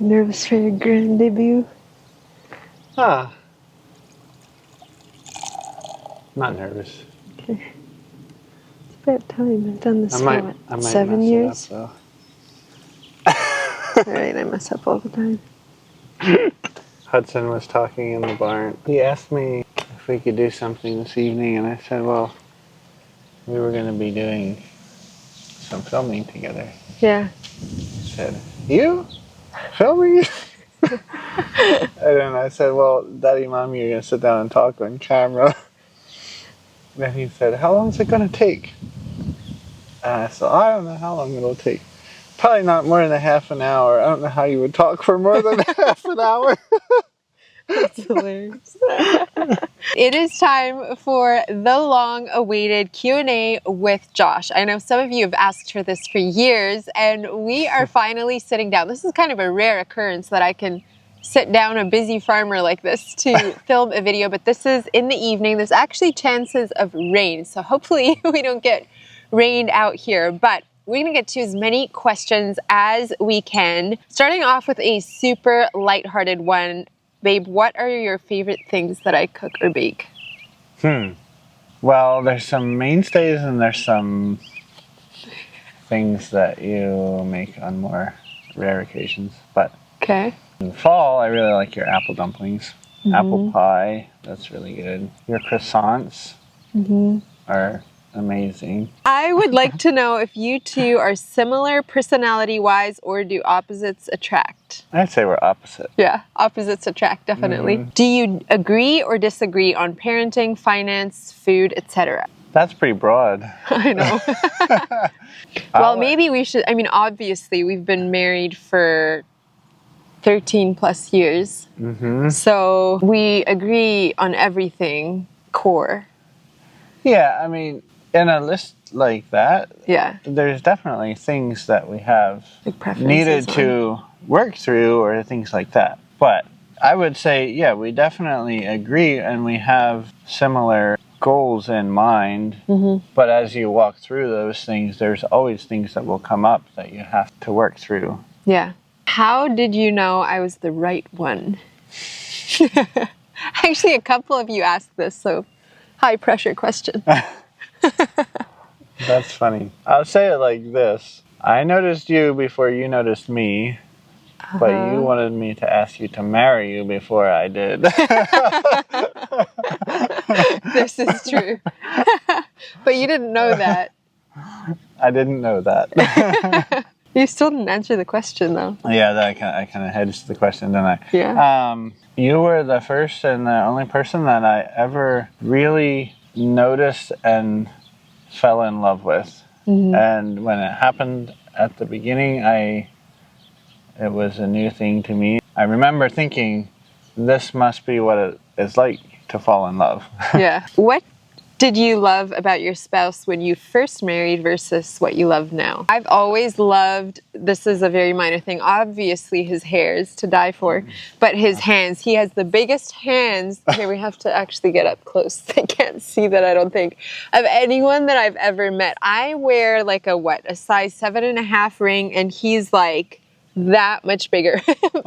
Nervous for your grand debut? Ah. Not nervous. Okay. It's about time. I've done this for what? I might 7 mess years? it up, Alright, I mess up all the time. Hudson was talking in the barn. He asked me if we could do something this evening, and I said, well, we were going to be doing some filming together. Yeah. He said, you? Filming? And then I said, well, Daddy, Mommy, you're going to sit down and talk on camera. Then he said, how long is it going to take? And I said, I don't know how long it'll take. Probably not more than a half an hour. I don't know how you would talk for more than half an hour. That's hilarious. It is time for the long-awaited Q&A with Josh. I know some of you have asked for this for years, and we are finally sitting down. This is kind of a rare occurrence that I can sit down a busy farmer like this to film a video, but this is in the evening. There's actually chances of rain, so hopefully we don't get rained out here, but we're going to get to as many questions as we can. Starting off with a super lighthearted one. Babe, what are your favorite things that I cook or bake? Well, there's some mainstays and there's some things that you make on more rare occasions. But Okay. in the fall, I really like your apple dumplings. Apple pie, that's really good. Your croissants are amazing. I would like to know if you two are similar personality-wise or do opposites attract? I'd say we're opposite. Yeah, opposites attract, definitely. Do you agree or disagree on parenting, finance, food, etc.? That's pretty broad. I know. Well, maybe we should, I mean, obviously, we've been married for 13 plus years. So we agree on everything core. Yeah, I mean, in a list like that, Yeah. there's definitely things that we have Like preferences needed on- to work through or things like that. But I would say, yeah, we definitely agree and we have similar goals in mind. But as you walk through those things, there's always things that will come up that you have to work through. Yeah. How did you know I was the right one? Actually, a couple of you asked this, so high pressure question. That's funny. I'll say it like this. I noticed you before you noticed me, but you wanted me to ask you to marry you before I did. This is true. But you didn't know that. I didn't know that. You still didn't answer the question, though. Yeah, I kind of hedged the question, didn't I? Yeah. You were the first and the only person that I ever really noticed and fell in love with. And when it happened at the beginning, it was a new thing to me. I remember thinking, this must be what it is like to fall in love. Yeah. What did you love about your spouse when you first married versus what you love now? I've always loved, this is a very minor thing, obviously his hair is to die for, but his hands. He has the biggest hands. Here, we have to actually get up close. They can't see that, I don't think, of anyone that I've ever met. I wear like a size 7.5 ring, and he's like that much bigger.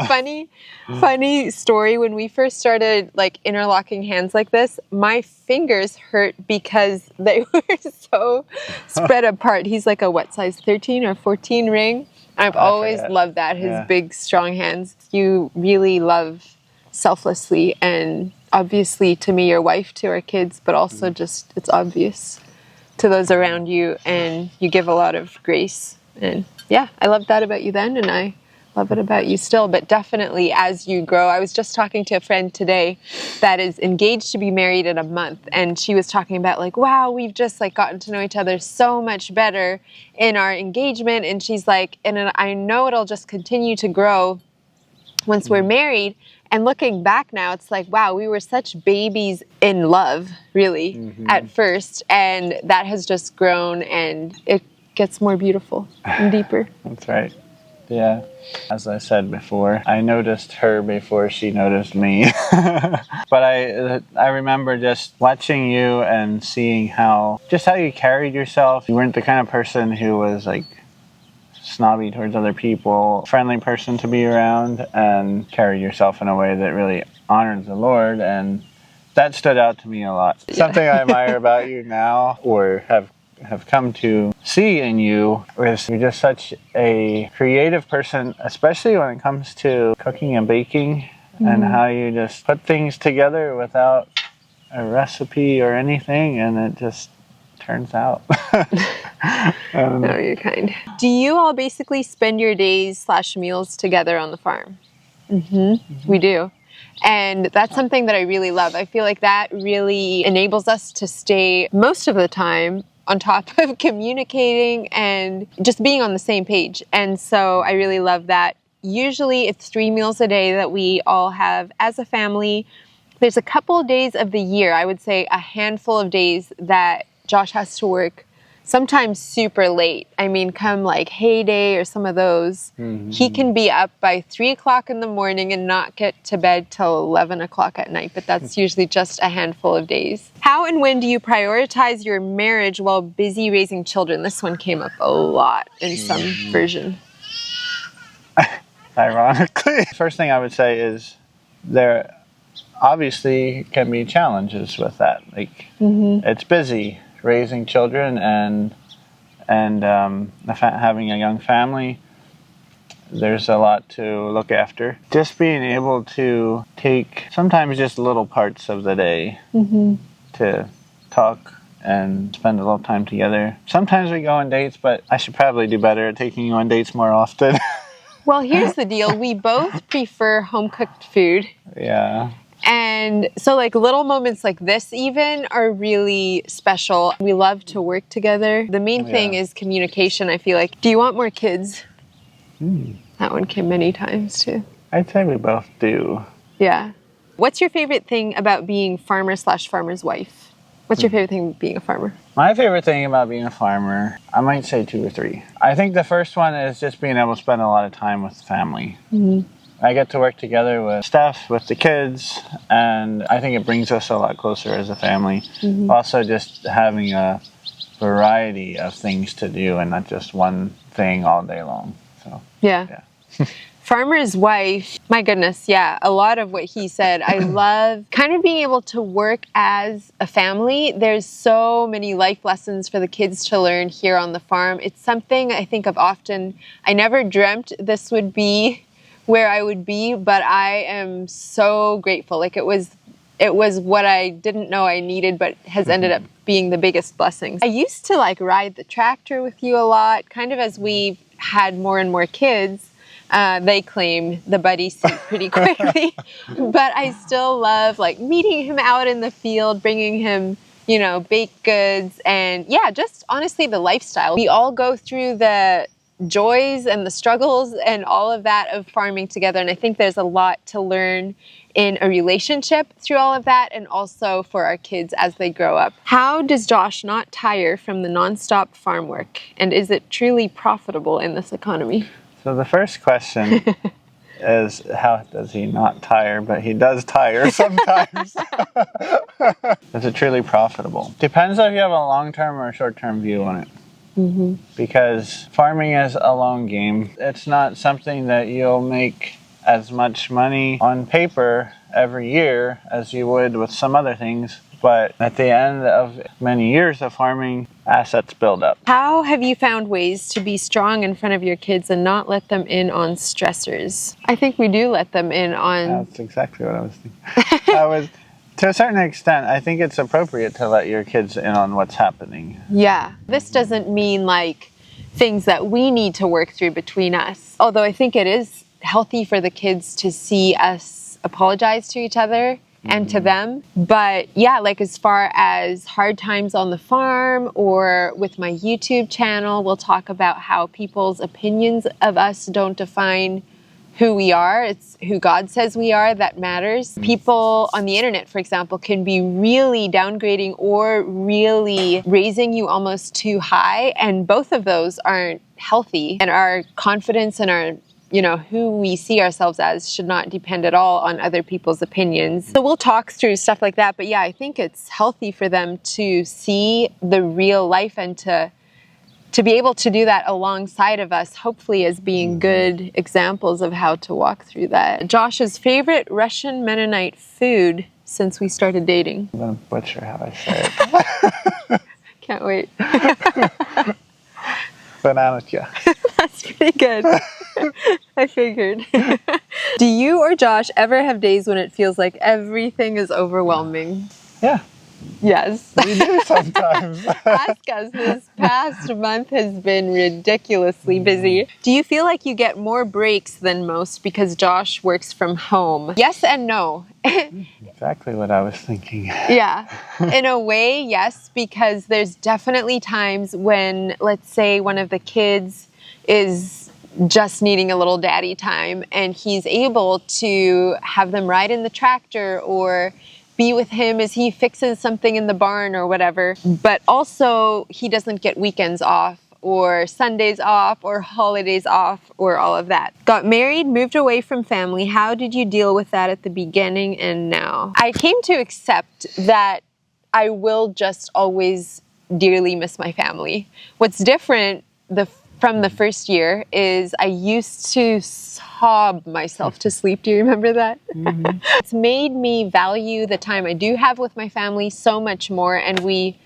Funny story. When we first started like interlocking hands like this, my fingers hurt because they were so spread apart. He's like a what, size 13 or 14 ring? I've always loved that, his big, strong hands. You really love selflessly, and obviously to me, your wife, to our kids, but also just it's obvious to those around you, and you give a lot of grace. And yeah, I loved that about you then, and I love it about you still. But definitely as you grow, I was just talking to a friend today that is engaged to be married in a month, and she was talking about like, wow, we've just like gotten to know each other so much better in our engagement. And she's like, and I know it'll just continue to grow once we're married. And looking back now, it's like, wow, we were such babies in love, really, at first. And that has just grown, and it gets more beautiful and deeper. That's right. Yeah. As I said before, I noticed her before she noticed me. But I remember just watching you and seeing how you carried yourself. You weren't the kind of person who was like snobby towards other people, friendly person to be around, and carry yourself in a way that really honors the Lord. And that stood out to me a lot. Yeah. Something I admire about you now, or have come to see in you, is you're just such a creative person, especially when it comes to cooking and baking, and how you just put things together without a recipe or anything, and it just turns out. No, you're kind. Do you all basically spend your days / meals together on the farm? We do. And that's something that I really love. I feel like that really enables us to stay most of the time on top of communicating and just being on the same page. And so I really love that. Usually it's 3 meals a day that we all have as a family. There's a couple of days of the year, I would say a handful of days, that Josh has to work sometimes super late. I mean, come like heyday or some of those, he can be up by 3 o'clock in the morning and not get to bed till 11 o'clock at night, but that's usually just a handful of days. How and when do you prioritize your marriage while busy raising children? This one came up a lot in some version. Ironically, first thing I would say is there obviously can be challenges with that. Like, it's busy raising children and having a young family. There's a lot to look after. Just being able to take sometimes just little parts of the day to talk and spend a little time together. Sometimes we go on dates, but I should probably do better at taking you on dates more often. Well, here's the deal. We both prefer home-cooked food. Yeah. And so like little moments like this even are really special. We love to work together. The main thing is communication, I feel like. Do you want more kids? That one came many times too. I'd say we both do. Yeah. What's your favorite thing about being farmer / farmer's wife? What's your favorite thing about being a farmer? My favorite thing about being a farmer, I might say 2 or 3. I think the first one is just being able to spend a lot of time with family. I get to work together with Steph, with the kids, and I think it brings us a lot closer as a family. Also, just having a variety of things to do and not just one thing all day long. So yeah. Farmer's wife, my goodness, yeah, a lot of what he said. I love kind of being able to work as a family. There's so many life lessons for the kids to learn here on the farm. It's something I think of often. I never dreamt this would be where I would be, but I am so grateful. Like it was what I didn't know I needed, but has ended up being the biggest blessings. I used to like ride the tractor with you a lot, kind of as we've had more and more kids. They claim the buddy seat pretty quickly, but I still love like meeting him out in the field, bringing him, you know, baked goods, and yeah, just honestly the lifestyle. We all go through the joys and the struggles and all of that of farming together, and I think there's a lot to learn in a relationship through all of that, and also for our kids as they grow up. How does Josh not tire from the nonstop farm work, and is it truly profitable in this economy? So the first question is, how does he not tire? But he does tire sometimes. Is it truly profitable? Depends if you have a long-term or a short-term view on it. Because farming is a long game. It's not something that you'll make as much money on paper every year as you would with some other things. But at the end of many years of farming, assets build up. How have you found ways to be strong in front of your kids and not let them in on stressors? I think we do let them in on... That's exactly what I was thinking. To a certain extent, I think it's appropriate to let your kids in on what's happening. Yeah. This doesn't mean like things that we need to work through between us. Although I think it is healthy for the kids to see us apologize to each other and to them. But yeah, like as far as hard times on the farm or with my YouTube channel, we'll talk about how people's opinions of us don't define who we are. It's who God says we are that matters. People on the internet, for example, can be really downgrading or really raising you almost too high. And both of those aren't healthy. And our confidence and our who we see ourselves as should not depend at all on other people's opinions. So we'll talk through stuff like that. But yeah, I think it's healthy for them to see the real life and to to be able to do that alongside of us, hopefully as being good examples of how to walk through that. Josh's favorite Russian Mennonite food since we started dating. I'm going to butcher how I say it. Can't wait. Bananotya. That's pretty good. I figured. Do you or Josh ever have days when it feels like everything is overwhelming? Yeah, Yes. we do sometimes. Ask us. This past month has been ridiculously busy. Do you feel like you get more breaks than most because Josh works from home? Yes and no. Exactly what I was thinking. Yeah. In a way, yes, because there's definitely times when, let's say, one of the kids is just needing a little daddy time and he's able to have them ride in the tractor or be with him as he fixes something in the barn or whatever. But also, he doesn't get weekends off or Sundays off or holidays off or all of that. Got married, moved away from family. How did you deal with that at the beginning and now? I came to accept that I will just always dearly miss my family. What's different from the first year is I used to sob myself to sleep. Do you remember that? Mm-hmm. It's made me value the time I do have with my family so much more. And we,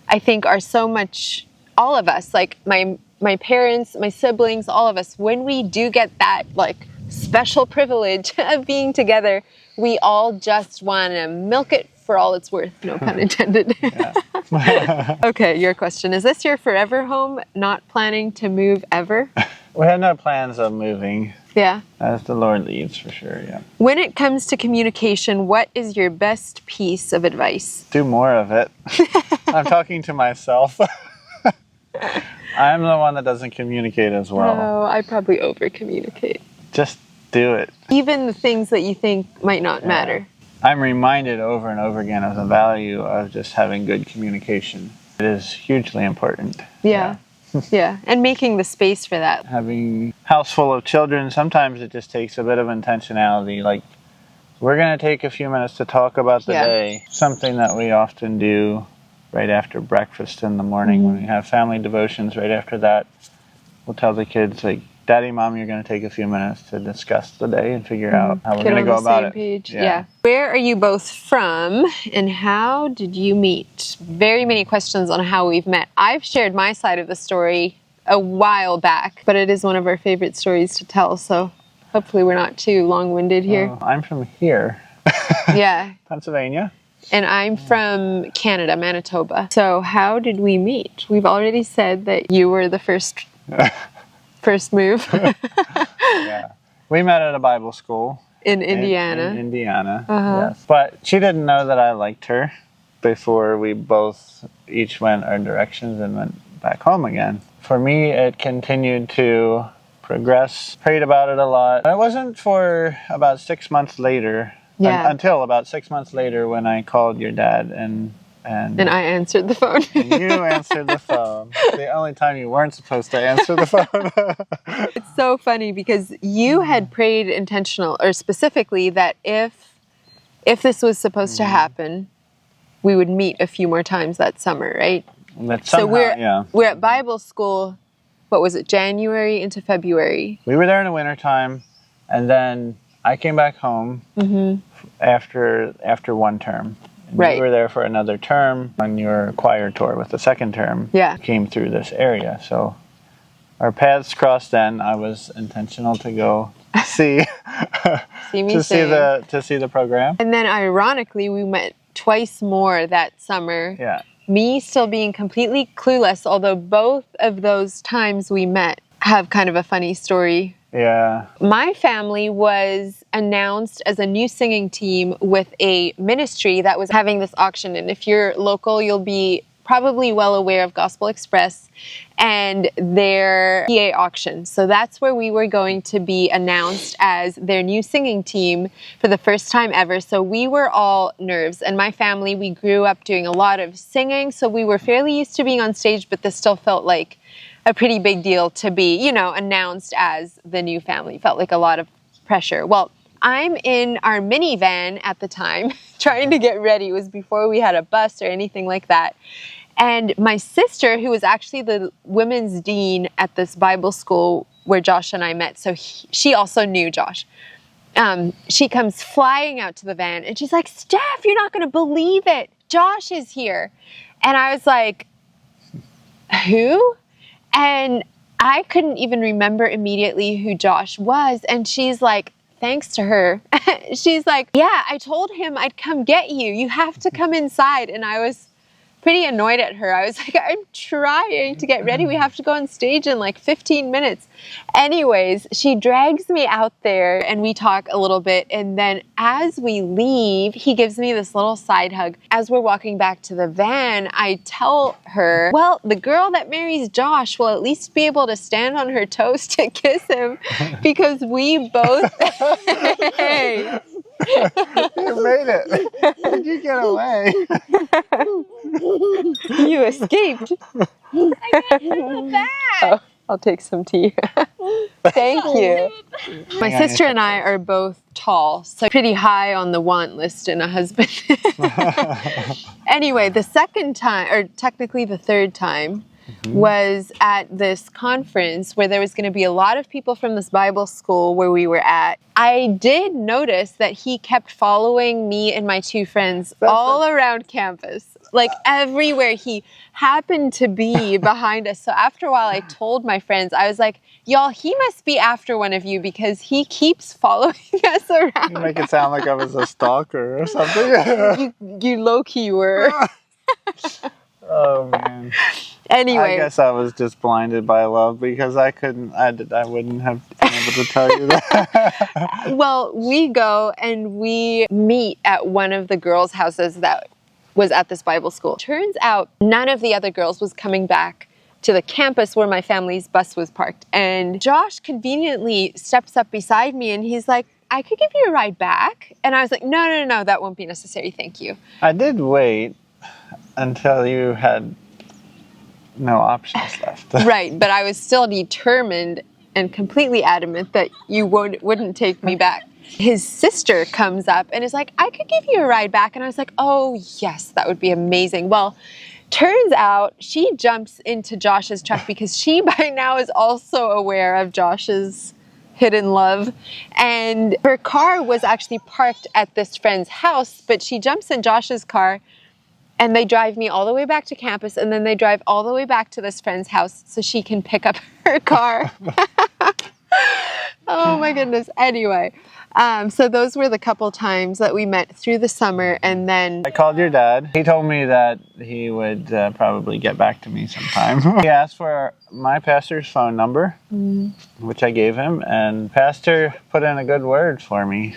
I think, are so much, all of us, like my parents, my siblings, all of us, when we do get that like special privilege of being together, we all just want to milk it for all it's worth, no pun intended. Okay, your question. Is this your forever home? Not planning to move ever? We have no plans of moving. Yeah. As the Lord leads, for sure, yeah. When it comes to communication, what is your best piece of advice? Do more of it. I'm talking to myself. I'm the one that doesn't communicate as well. Oh, I probably over-communicate. Just do it. Even the things that you think might not matter. I'm reminded over and over again of the value of just having good communication. It is hugely important. Yeah. Yeah, and making the space for that. Having a house full of children, sometimes it just takes a bit of intentionality. Like, we're going to take a few minutes to talk about the day. Something that we often do right after breakfast in the morning when we have family devotions. Right after that, we'll tell the kids, like, Daddy, Mom, you're going to take a few minutes to discuss the day and figure out how we're going to go about it. Page. Yeah. Where are you both from and how did you meet? Very many questions on how we've met. I've shared my side of the story a while back, but it is one of our favorite stories to tell, so hopefully we're not too long-winded here. I'm from here. Yeah. Pennsylvania. And I'm from Canada, Manitoba. So how did we meet? We've already said that you were the first move. Yeah. We met at a Bible school. In Indiana. In Indiana, yes. But she didn't know that I liked her before we both each went our directions and went back home again. For me, it continued to progress. Prayed about it a lot. It wasn't for about 6 months later, until about 6 months later when I called your dad and I answered the phone. And you answered the phone. The only time you weren't supposed to answer the phone. It's so funny because you had prayed specifically that if this was supposed to happen, we would meet a few more times that summer, right? So we're at Bible school, what was it, January into February? We were there in the wintertime, and then I came back home after one term. Right. You were there for another term on your choir tour with the second term. Yeah. Came through this area. So our paths crossed then. I was intentional to go see to see the program. And then ironically we met twice more that summer. Yeah. Me still being completely clueless, although both of those times we met have kind of a funny story. Yeah. My family was announced as a new singing team with a ministry that was having this auction. And if you're local, you'll be probably well aware of Gospel Express and their PA auction. So that's where we were going to be announced as their new singing team for the first time ever. So we were all nerves. And my family, we grew up doing a lot of singing. So we were fairly used to being on stage, but this still felt like a pretty big deal to be, announced as the new family. Felt like a lot of pressure. Well, I'm in our minivan at the time trying to get ready. It was before we had a bus or anything like that. And my sister, who was actually the women's dean at this Bible school where Josh and I met, so she also knew Josh. She comes flying out to the van and she's like, Steph, you're not going to believe it. Josh is here. And I was like, who? And I couldn't even remember immediately who Josh was. And she's like, thanks to her, she's like, yeah, I told him I'd come get you. You have to come inside. And I was pretty annoyed at her. I was like, I'm trying to get ready. We have to go on stage in like 15 minutes. Anyways, she drags me out there and we talk a little bit. And then as we leave, he gives me this little side hug. As we're walking back to the van, I tell her, well, the girl that marries Josh will at least be able to stand on her toes to kiss him because we both... Hey. You made it. Did you get away? You escaped. I got the bag. Oh, I'll take some tea. Thank you. My sister and I are both tall, so pretty high on the want list in a husband. Anyway, the second time, or technically the third time, was at this conference where there was going to be a lot of people from this Bible school where we were at. I did notice that he kept following me and my two friends all around campus. Like everywhere he happened to be behind us. So after a while, I told my friends, I was like, y'all, he must be after one of you because he keeps following us around. You make it sound like I was a stalker or something. You low-key were. Oh, man. Anyway. I guess I was just blinded by love because I wouldn't have been able to tell you that. Well, we go and we meet at one of the girls' houses that was at this Bible school. Turns out none of the other girls was coming back to the campus where my family's bus was parked. And Josh conveniently steps up beside me and he's like, I could give you a ride back. And I was like, no, that won't be necessary. Thank you. I did wait until you had no options left. Right, but I was still determined and completely adamant that you wouldn't take me back. His sister comes up and is like, I could give you a ride back. And I was like, oh, yes, that would be amazing. Well, turns out she jumps into Josh's truck because she by now is also aware of Josh's hidden love. And her car was actually parked at this friend's house, but she jumps in Josh's car and they drive me all the way back to campus and then they drive all the way back to this friend's house so she can pick up her car. Oh my goodness. Anyway, so those were the couple times that we met through the summer, and then I called your dad. He told me that he would probably get back to me sometime. He asked for my pastor's phone number, which I gave him, and Pastor put in a good word for me.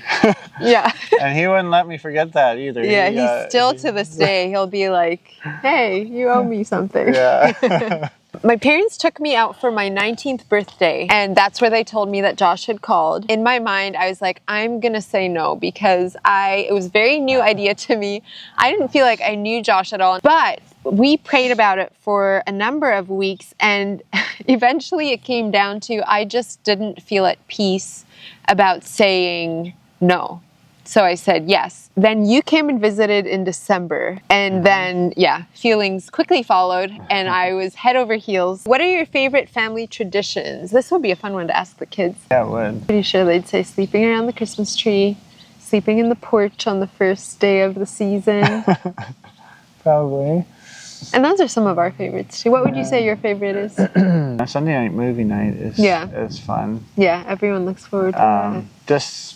yeah. And he wouldn't let me forget that either. Yeah, he's still to this day, he'll be like, hey, you owe me something. Yeah. My parents took me out for my 19th birthday, and that's where they told me that Josh had called. In my mind, I was like, I'm gonna say no because it was a very new idea to me. I didn't feel like I knew Josh at all, but we prayed about it for a number of weeks, and eventually it came down to I just didn't feel at peace about saying no. So I said yes. Then you came and visited in December. And then, feelings quickly followed. And I was head over heels. What are your favorite family traditions? This would be a fun one to ask the kids. Yeah, it would. Pretty sure they'd say sleeping around the Christmas tree, sleeping in the porch on the first day of the season. Probably. And those are some of our favorites too. What would you say your favorite is? Sunday night movie night is fun. Yeah, everyone looks forward to that. Just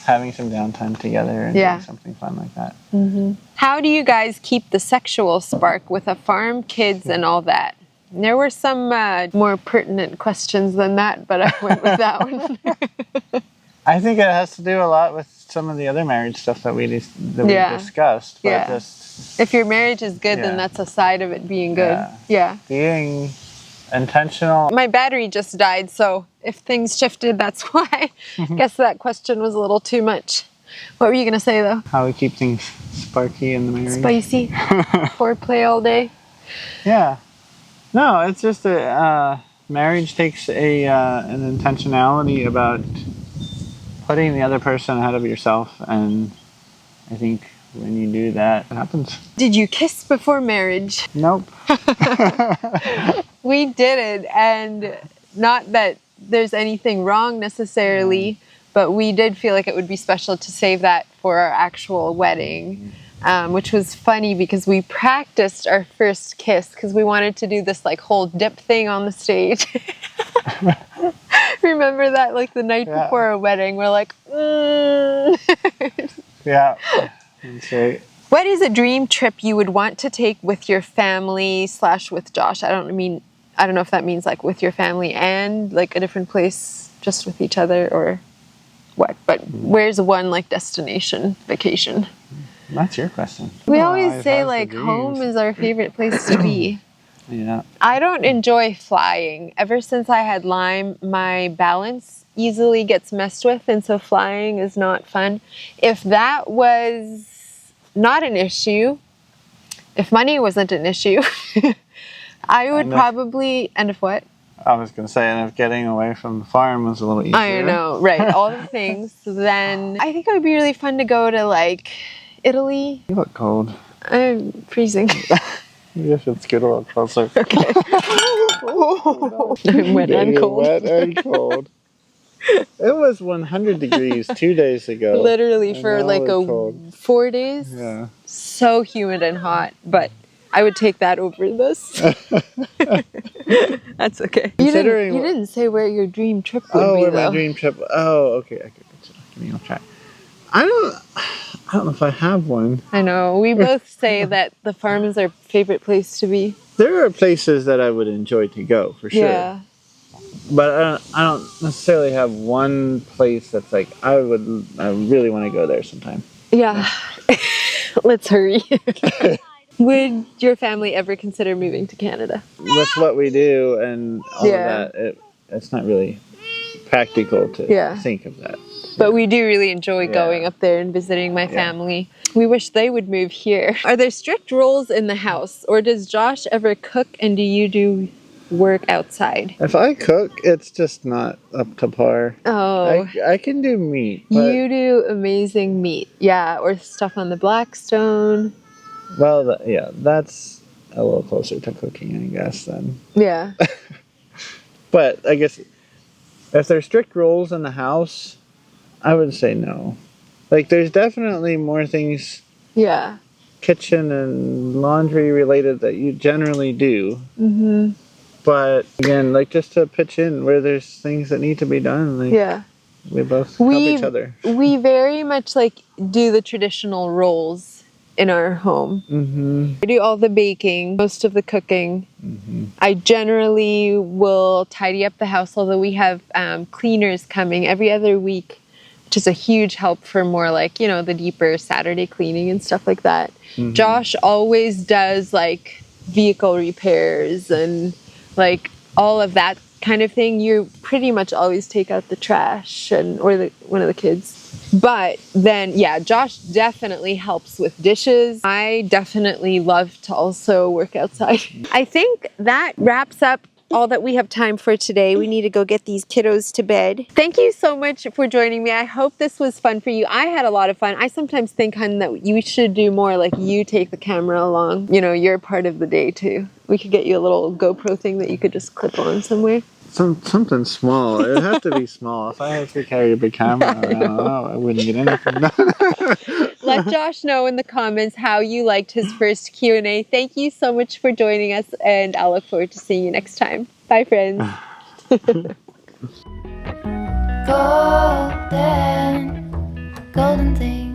having some downtime together and doing something fun like that. Mm-hmm. How do you guys keep the sexual spark with a farm, kids, and all that? There were some more pertinent questions than that, but I went with that one. I think it has to do a lot with some of the other marriage stuff that we discussed. But just, if your marriage is good, then that's a side of it being good. Yeah. Being intentional. My battery just died, so if things shifted, that's why. Guess that question was a little too much. What were you going to say, though? How we keep things sparky in the marriage. Spicy. Foreplay all day. Yeah. No, it's just marriage takes an intentionality about putting the other person ahead of yourself, and I think when you do that, it happens. Did you kiss before marriage? Nope. We did it, and not that there's anything wrong necessarily, but we did feel like it would be special to save that for our actual wedding, which was funny because we practiced our first kiss because we wanted to do this like whole dip thing on the stage. Remember that, like the night before our wedding, we're like, Yeah, that's right. What is a dream trip you would want to take with your family / with Josh? I don't know if that means like with your family and like a different place just with each other or what, but where's one like destination vacation? That's your question. We always say like home is our favorite place to be. Yeah. I don't enjoy flying. Ever since I had Lyme, my balance easily gets messed with, and so flying is not fun. If that was not an issue, if money wasn't an issue, I would probably, and if what? I was going to say, and if getting away from the farm was a little easier. I know, right, all the things, then I think it would be really fun to go to like Italy. You look cold. I'm freezing. Maybe if it's get a little closer. Okay. I'm wet and cold. Wet and cold. It was 100 degrees 2 days ago. Literally for like 4 days. Yeah. So humid and hot, but I would take that over this. That's okay. You didn't say where your dream trip would be, where though. my dream trip. Oh, okay. I could give me a try. I don't know if I have one. I know. We both say that the farm is our favorite place to be. There are places that I would enjoy to go for sure. Yeah. But I don't necessarily have one place that's like I really want to go there sometime. Yeah. Let's hurry. Would your family ever consider moving to Canada? With what we do and all of that, it's not really practical to think of that. But we do really enjoy going up there and visiting my family. We wish they would move here. Are there strict rules in the house, or does Josh ever cook and do you do work outside? If I cook, it's just not up to par. Oh. I can do meat. You do amazing meat. Yeah, or stuff on the Blackstone. Well, that's a little closer to cooking, I guess, then. Yeah. But I guess if there's strict rules in the house, I would say no. Like, there's definitely more things, kitchen and laundry related, that you generally do. Mm-hmm. But again, like, just to pitch in where there's things that need to be done, like, we both help each other. We very much like do the traditional roles in our home. Mm-hmm. I do all the baking, most of the cooking. Mm-hmm. I generally will tidy up the house, although we have cleaners coming every other week, which is a huge help for more like, the deeper Saturday cleaning and stuff like that. Mm-hmm. Josh always does like vehicle repairs and like all of that kind of thing. You pretty much always take out the trash or one of the kids. But then, Josh definitely helps with dishes. I definitely love to also work outside. I think that wraps up all that we have time for today. We need to go get these kiddos to bed. Thank you so much for joining me. I hope this was fun for you. I had a lot of fun. I sometimes think, hun, that you should do more like you take the camera along. You're part of the day too. We could get you a little GoPro thing that you could just clip on somewhere. Something small. It would have to be small. If I had to carry a big camera around, I wouldn't get anything done. Let Josh know in the comments how you liked his first Q&A. Thank you so much for joining us, and I'll look forward to seeing you next time. Bye, friends. Golden thing.